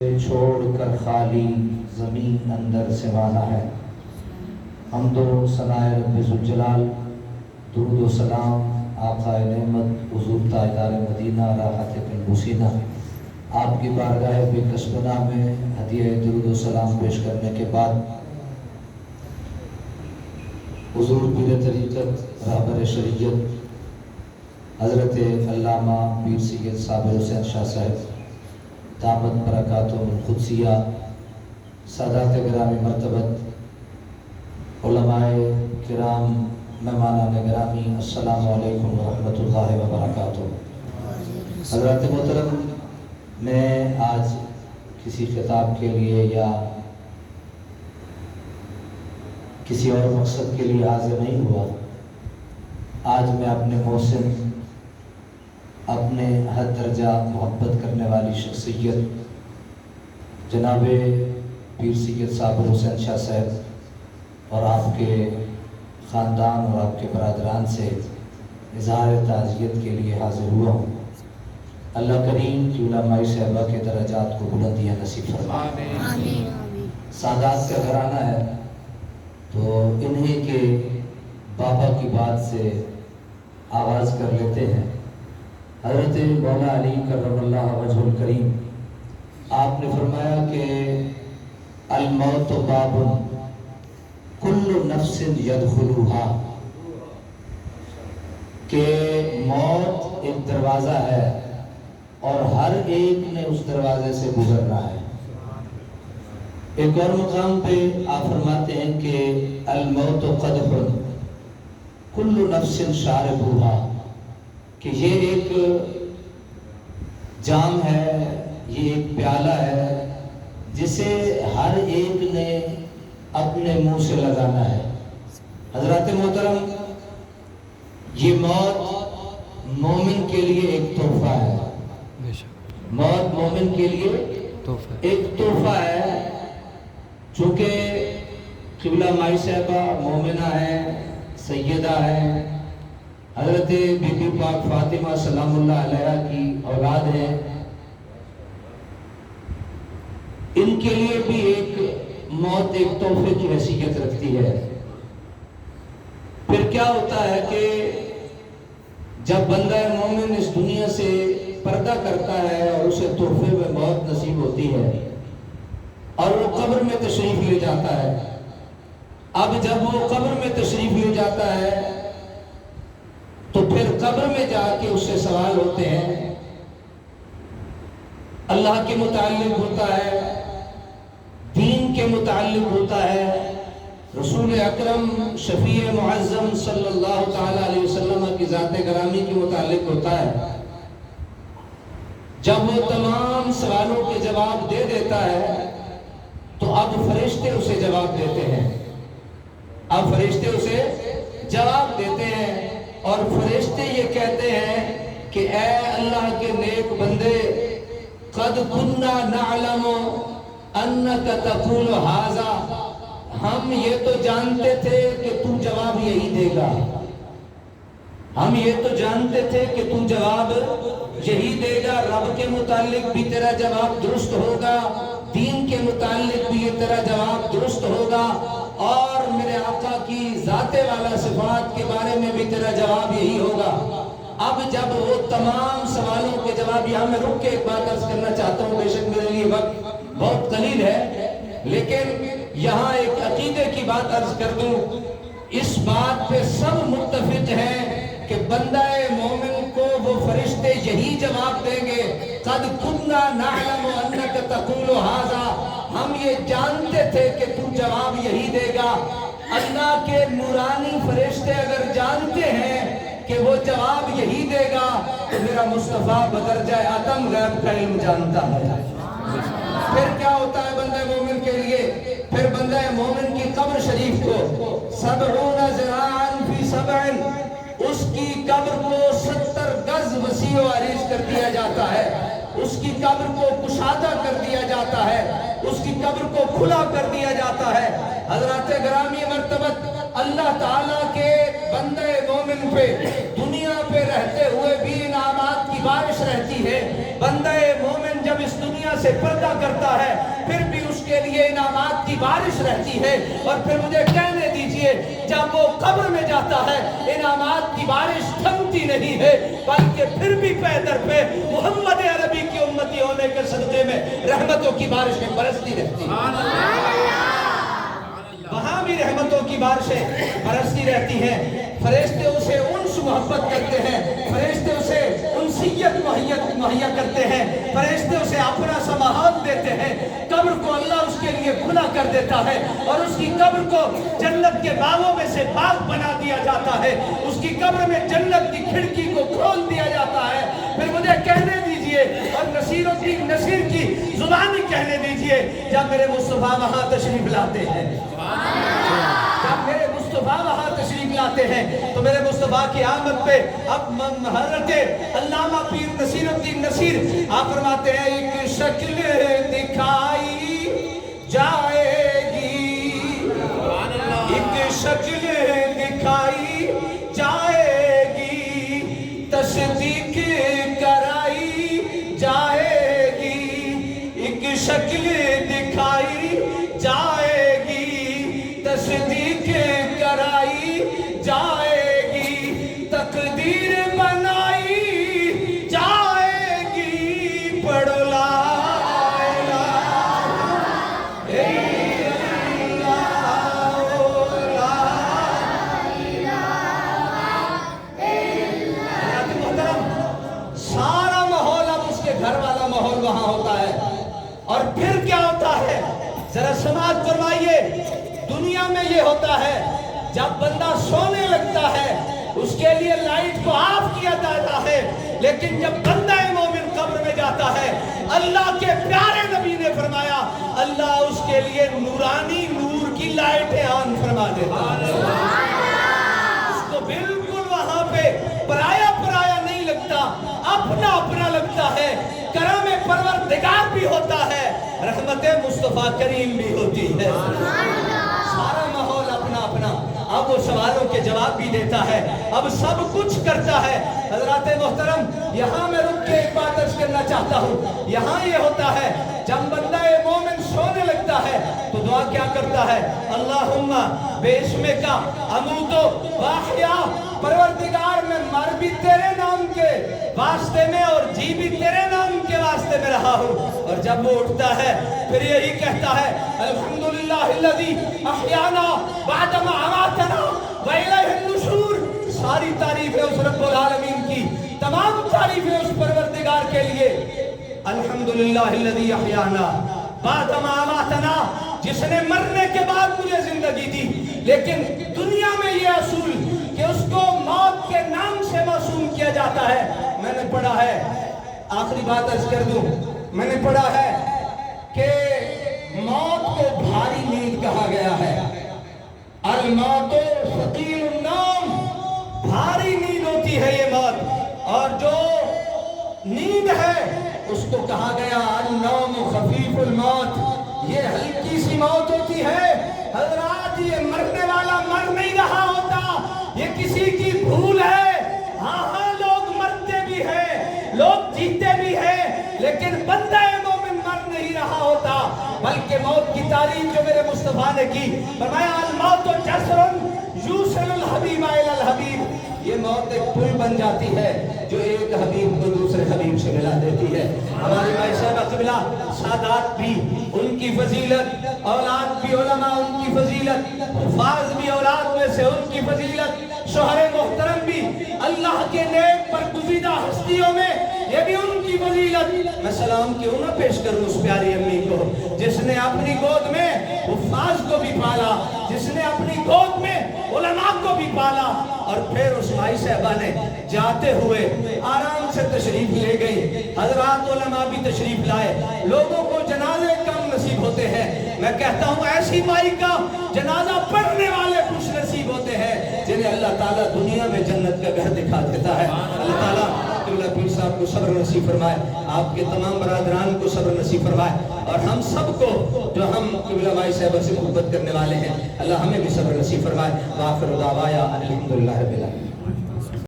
چھوڑ کر خالی زمین اندر سے والا ہے۔ حمد و ثناء رب ذوالجلال، درود و سلام آقا نعمت حضور تاجدار مدینہ راحت المسینہ آپ کی بارگاہ بے کسبنا میں ہدیہ درود و سلام پیش کرنے کے بعد حضور پیر طریقت رہبر شریعت حضرت علامہ پیر سید صابر حسین شاہ صاحب دامت برکاتہم القدسیہ، سادات گرامی مرتبت، علماء کرام، مہمانان گرامی، السلام علیکم ورحمۃ اللہ وبرکاتہ۔ حضرات محترم، میں آج کسی خطاب کے لیے یا کسی اور مقصد کے لیے حاضر نہیں ہوا۔ آج میں اپنے محسن، اپنے حد درجہ محبت کرنے والی شخصیت جناب پیر سید صابر حسین شاہ صاحب اور آپ کے خاندان اور آپ کے برادران سے اظہار تعزیت کے لیے حاضر ہوا ہوں۔ اللہ کریم کی علماء صحابہ کے درجات کو بلندیاں نصیب فرمائے۔ سادات کا گھرانہ ہے تو انہیں کے بابا کی بات سے آغاز کر لیتے ہیں۔ حضرت مولا علی کرم اللہ وجہ الکریم، آپ نے فرمایا کہ الموت باب کل نفس یدخلوہا، کہ موت ایک دروازہ ہے اور ہر ایک نے اس دروازے سے گزرنا ہے۔ ایک اور مقام پہ آپ فرماتے ہیں کہ الموت قدح کل نفس شاربوہا، کہ یہ ایک جام ہے، یہ ایک پیالہ ہے جسے ہر ایک نے اپنے منہ سے لگانا ہے۔ حضرات محترم، یہ موت مومن کے لیے ایک تحفہ ہے۔ موت مومن کے لیے ایک تحفہ ہے، چونکہ قبلہ مائی صاحبہ مومنہ ہے، سیدہ ہے، حضرت بی بی پاک فاطمہ سلام اللہ علیہ کی اولاد ہے، ان کے لیے بھی ایک موت ایک تحفے کی حیثیت رکھتی ہے۔ پھر کیا ہوتا ہے کہ جب بندہ مومن اس دنیا سے پردہ کرتا ہے اور اسے تحفے میں موت نصیب ہوتی ہے اور وہ قبر میں تشریف لے جاتا ہے، اب جب وہ قبر میں تشریف لے جاتا ہے تو پھر قبر میں جا کے اس سے سوال ہوتے ہیں، اللہ کے متعلق ہوتا ہے، دین کے متعلق ہوتا ہے، رسول اکرم شفیع معظم صلی اللہ تعالی علیہ وسلم کی ذات گرامی کے متعلق ہوتا ہے۔ جب وہ تمام سوالوں کے جواب دے دیتا ہے تو اب فرشتے اسے جواب دیتے ہیں، اب فرشتے اسے جواب دیتے ہیں اور فرشتے یہ کہتے ہیں کہ اے اللہ کے نیک بندے، قد كنا نعلم انك تقول هذا، ہم یہ تو جانتے تھے کہ تو جواب یہی دے گا، ہم یہ تو جانتے تھے کہ تو جواب یہی دے گا، رب کے متعلق بھی تیرا جواب درست ہوگا، دین کے متعلق بھی یہ تیرا جواب درست ہوگا، اور میرے آقا کی ذات والا صفات کے بارے میں بھی تیرا جواب یہی ہوگا۔ اب جب وہ تمام سوالوں کے جواب، یہاں میں رک کے ایک بات عرض کرنا چاہتا ہوں، بے شک میرے لیے وقت بہت قلیل ہے، لیکن یہاں ایک عقیدے کی بات عرض کر دوں، اس بات پہ سب متفق ہیں کہ بندہ مومن کو وہ فرشتے یہی جواب دیں گے، قد كنا نعلم انك تقول هذا، ہم یہ جانتے تھے کہ تو جواب یہی دے گا۔ اللہ کے نورانی فرشتے اگر جانتے ہیں کہ وہ جواب یہی دے گا تو میرا مصطفیٰ بدرجہ آدم غیب کا علم جانتا ہے۔ پھر کیا ہوتا ہے بندہ مومن کے لیے؟ پھر بندہ مومن کی قبر شریف کو 70 ذراعاً فی 70، اس کی قبر کو 70 گز وسیع و عریض کر دیا جاتا ہے، اس کی قبر کو کشادہ کر دیا جاتا ہے، اس کی قبر کو کھلا کر دیا جاتا ہے۔ حضرات گرامی مرتبت، اللہ تعالیٰ کے بندے مومن پہ دنیا پہ رہتے ہوئے بھی انعامات کی بارش رہتی ہے۔ بندہ مومن جب جب اس دنیا سے پردہ کرتا ہے پھر بھی اس کے لیے انعامات کی بارش رہتی ہے. اور پھر مجھے کہنے دیجئے جب وہ قبر میں جاتا ہے انعامات کی بارش تھمتی نہیں ہے بلکہ پھر بھی پہ در پہ محمد عربی کی امتی ہونے کے صدقے میں رحمتوں کی بارشیں برستی رہتی ہیں. وہاں بھی رحمتوں کی بارشیں برستی رہتی ہیں. فرشتے اسے انس محبت کرتے ہیں, فرشتے اسے انسیت مہیا کرتے ہیں, فرشتے اسے اپنا سا ماحول دیتے ہیں. قبر کو اللہ اس کے لیے کھلا کر دیتا ہے اور اس کی قبر کو جنت کے باغوں میں سے باغ بنا دیا جاتا ہے. اس کی قبر میں جنت کی کھڑکی کو کھول دیا جاتا ہے. پھر مجھے کہنے دیجئے اور نصیر الدین نصیر کی زبانی کہنے دیجئے جب میرے مصطفیٰ وہاں تشریف لاتے ہیں, جب میرے مصطفیٰ وہاں تشریف لاتے ہیں تو میرے مصطفیٰ کی آمد پہ اب حضرت علامہ پیر نصیر الدین نصیر آپ فرماتے ہیں ایک شکل دکھائی جائے گی, ایک شکل دکھائی جائے گی, تصدیق کرائی جائے گی, ایک شکل دکھائی جائے گی, تصدیق کرائی جائے گی, تقدیر بنائی جائے گی. پڑھو لا سارا ماحول اب اس کے گھر والا ماحول وہاں ہوتا ہے. اور پھر کیا ہوتا ہے ذرا سماعت فرمائیے. دنیا میں یہ ہوتا ہے جب بندہ سونے لگتا ہے اس کے لیے لائٹ کو آف کیا جاتا ہے, لیکن جب بندہ مومن قبر میں جاتا ہے اللہ کے پیارے نبی نے فرمایا اللہ اس کے لیے نورانی نور کی لائٹیں آن فرما دیتا ہے. اس کو بالکل وہاں پہ پرایا پرایا نہیں لگتا, اپنا اپنا لگتا ہے. کرم پروردگار بھی ہوتا ہے, رحمت مصطفیٰ کریم بھی ہوتی ہے. سارا ماحول اپنا اپنا. اب وہ سوالوں کے جواب بھی دیتا ہے, اب سب کچھ کرتا ہے. حضرات محترم یہاں میں رک کے ایک بات عرض کرنا چاہتا ہوں. یہاں یہ ہوتا ہے جب بندہ مومن سونے لگتا ہے تو دعا کیا کرتا ہے, اللہم بیشمے کا اموتو واحیا, پروردگار میں مر بھی تیرے نام کے واسطے میں اور جی بھی تیرے نام کے واسطے میں رہا ہوں. اور جب وہ اٹھتا ہے پھر یہی کہتا ہے الحمدللہ الذی احیانا بعدما اماتنا وإلیہ النشور. ساری تعریفیں اس رب العالمین کی, تمام تعریفیں اس پروردگار کے لیے. الحمدللہ الذی احیانا بعدما اماتنا, جس نے مرنے کے بعد مجھے زندگی دی. لیکن دنیا میں یہ اصول کہ اس کو موت کے نام سے معصوم کیا جاتا ہے. میں نے پڑھا ہے, آخری بات عرض کر دوں, میں نے پڑھا ہے کہ موت کو بھاری نیند کہا گیا ہے. الموت ثقیل النوم, بھاری نیند ہوتی ہے یہ موت. اور جو نیند ہے اس کو کہا گیا النوم خفیف الموت, یہ ہلکی سی موت ہوتی ہے. حضرات یہ مرنے والا مر نہیں رہا ہوتا, یہ کسی کی بھول ہے. ہاں لوگ مرتے بھی ہیں, لوگ جیتے بھی ہیں, لیکن بندہ مومن مر نہیں رہا ہوتا. بلکہ موت کی تعریف جو میرے مصطفیٰ نے کی, فرمایا الموت جسر یوصل الحبیب الی الحبیب. یہ موت ایک پل بن جاتی ہے جو ایک حبیب کو دوسرے حبیب سے ملا دیتی ہے. ہماری مائی صاحبہ قبلہ سادات بھی ان کی فضیلت, اولاد بھی علماء ان کی فضیلت, حفاظ بھی اولاد میں سے ان کی فضیلت, شوہر محترم بھی اللہ کے نیک برگزیدہ ہستیوں میں یہ بھی ان کی فضیلت. میں سلام کیوں نہ پیش کروں اس پیاری امی کو جس نے اپنی گود میں حفاظ کو بھی پالا, جس نے اپنی گود میں علماء کو بھی پالا. اور پھر اس مائی صاحبہ نے جاتے ہوئے آرام سے تشریف لے گئی. حضرات علماء بھی تشریف لائے, لوگوں کو جنازے کم نصیب ہوتے ہیں. میں کہتا ہوں ایسی مائی کا جنازہ پڑھنے والے خوش نصیب ہوتے ہیں جنہیں اللہ تعالیٰ دنیا میں جنت کا گھر دکھا دیتا ہے. اللہ تعالیٰ قبلہ پیر صاحب کو صبر نصیب فرمائے, آپ کے تمام برادران کو صبر نصیب فرمائے, اور ہم سب کو جو ہم قبلہ مائی صاحبہ سے محبت کرنے والے ہیں اللہ ہمیں بھی صبر نصیب فرمائے. وآخر دعوانا الحمدللہ رب العالمین.